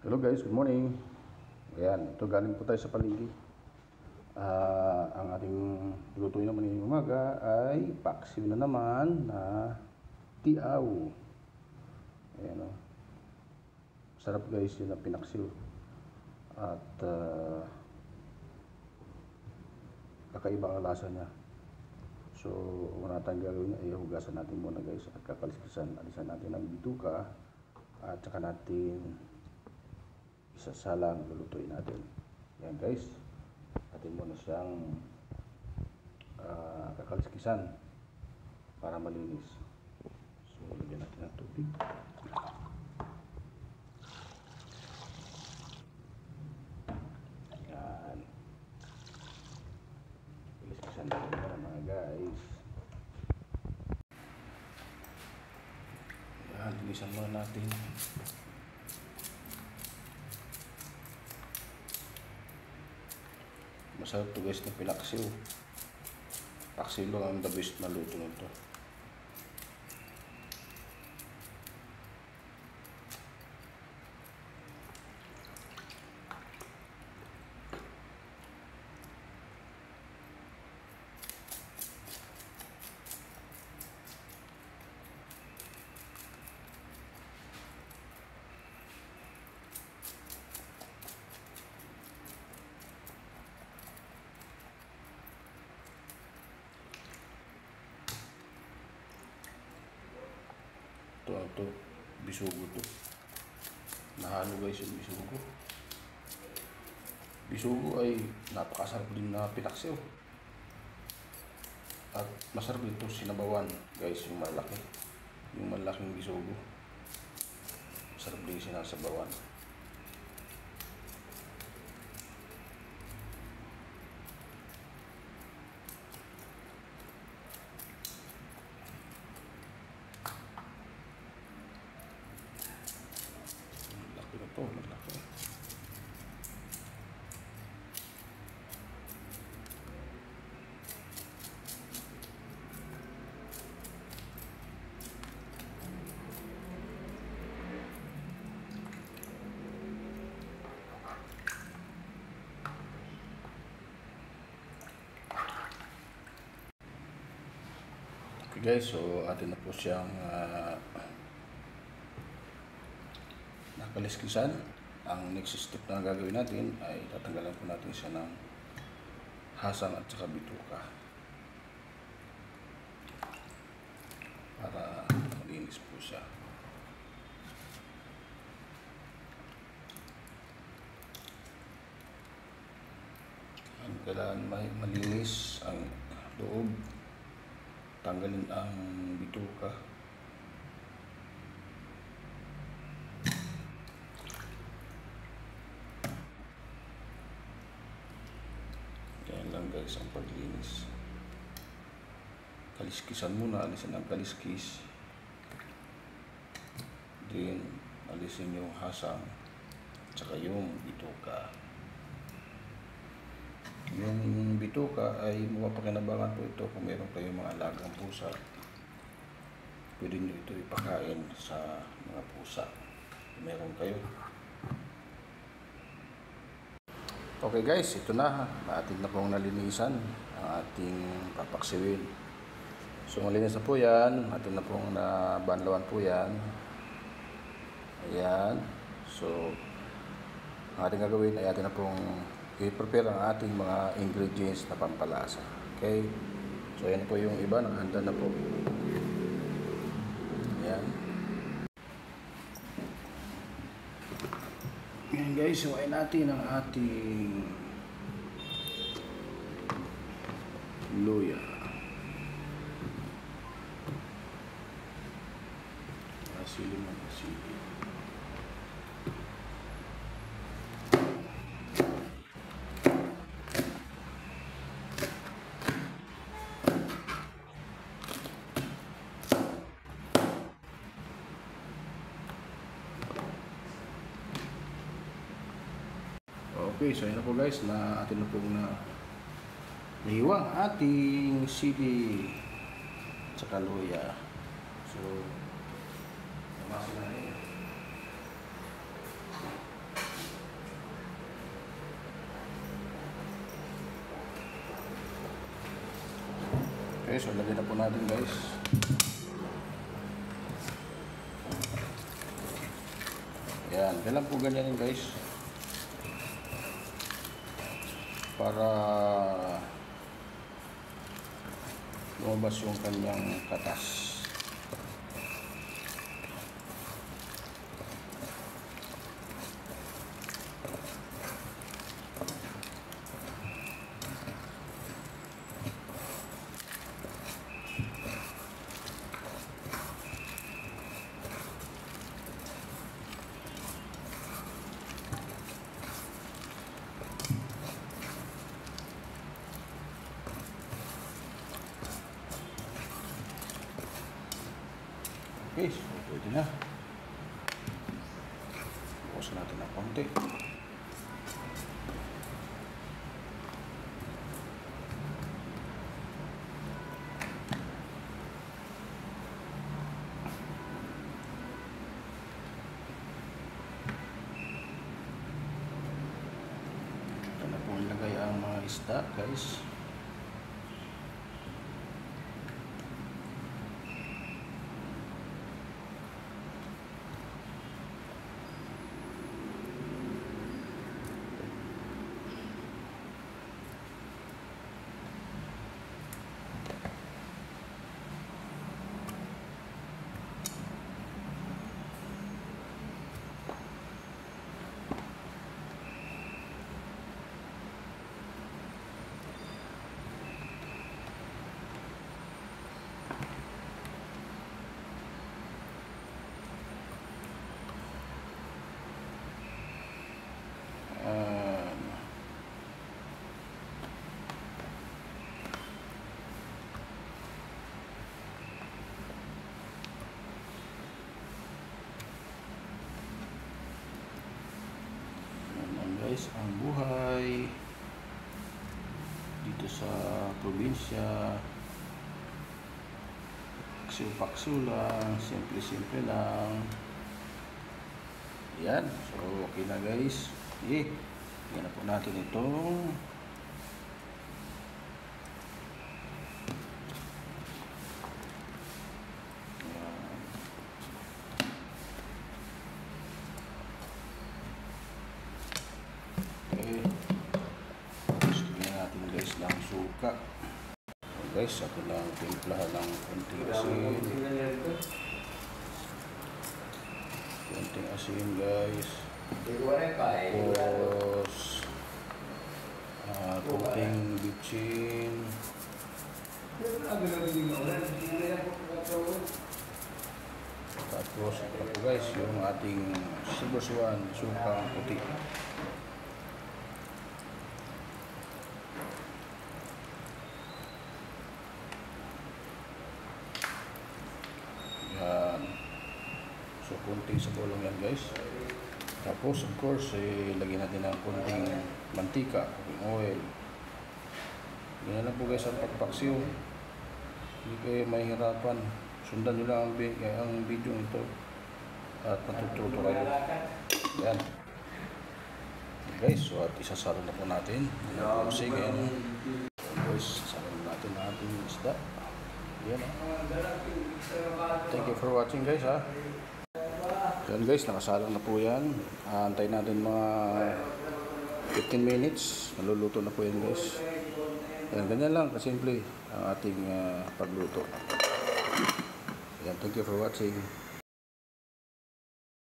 Hello guys, good morning. Ayan, ito galing po tayo sa palengke. Ang ating lutuin naman ngayong umaga ay paksiw na naman na tiaw. Ayan o. Sarap guys yun na pinaksiw. At kakaiba ang lasa niya. So, una tayong gagawin ay hugasan natin muna guys at kakaliskisan. Alisan natin ang bituka at saka natin isasalang lulutuin natin. Yan guys, natin muna siyang kakaliskisan para malinis. So lagyan natin ng tubig. Yan, kaliskisan natin para mga guys. Yan, linisan muna natin. Masarap to guys na pinaksiw. Paksiw lang ang the best na luto nito. Ito, bisugo to. Nahalo guys yung bisugo. Bisugo ay napakasarap din na pinaksiw. At masarap dito sinabawan guys, yung malaki. Yung malaking bisugo. Masarap din sinasabawan. Ito, malaki. Okay guys, so atin na po siyang nakaliskisan. Ang next step na gagawin natin ay tatanggalan po natin siya ng hasang at saka bituka para malinis po siya. Ang kailangan malinis ang loob, tanggalin ang bituka. Yan lang guys ang paglinis. Kaliskisan muna, alisin ang kaliskis. Then alisin yung hasang tsaka yung bituka. Yung bituka ay mapakinabangan po ito kung meron kayong mga alagang pusa. Pwede nyo ito ipakain sa mga pusa kung meron kayo. Okay guys, ito na. Atin na pong nalinisan ang ating papaksiwin. So malinis na po yan. Atin na pong nabanlawan po yan. Ayan. So ang ating gagawin ay atin na pong i-prepare ang ating mga ingredients na pampalasa. Okay. So yan po yung iba. Nakahanda na po. Ayan. Ngayon guys, suwain natin ang ating luya. Asili mo, asili. Okay, so yun na po guys, na atin na po nahiwa ang ating sili at luya. So, namasin na rin. Okay, so lagyan na po natin guys. Yan, kailan po ganyan guys. Para lumabas yung kanyang katas. Okay, so pwede na. Bukasan natin ng konti. Ito na po ilagay ang mga isda, guys. Guys, ang buhay dito sa probinsya, paksu-paksu lang, simple-simple lang. Yan, so okay na guys. Yan na po natin itong ng suka. So guys, ako lang timplahan ng konting asin. Konting asin guys. Tapos konting bitchin. Tapos ito po guys, yung ating silver swan, sukang puti. So kunting sa bulong yan guys. Tapos of course lagyan natin ng kunting mantika, oil. Yan lang po guys ang pagpaksiw. Hindi kayo mahihirapan. Sundan nyo lang ang video ito at matututo kayo. Yan guys, so at isasalo na po natin. Kasi ngayon guys, sasalo natin ang ating isda. Yan. Thank you for watching guys ha. Yan guys, nakasalang na po yan. Antayin natin mga 15 minutes. Maluluto na po yan guys. Yan, ganyan lang kasimple ang ating pagluto. Yan, thank you for watching.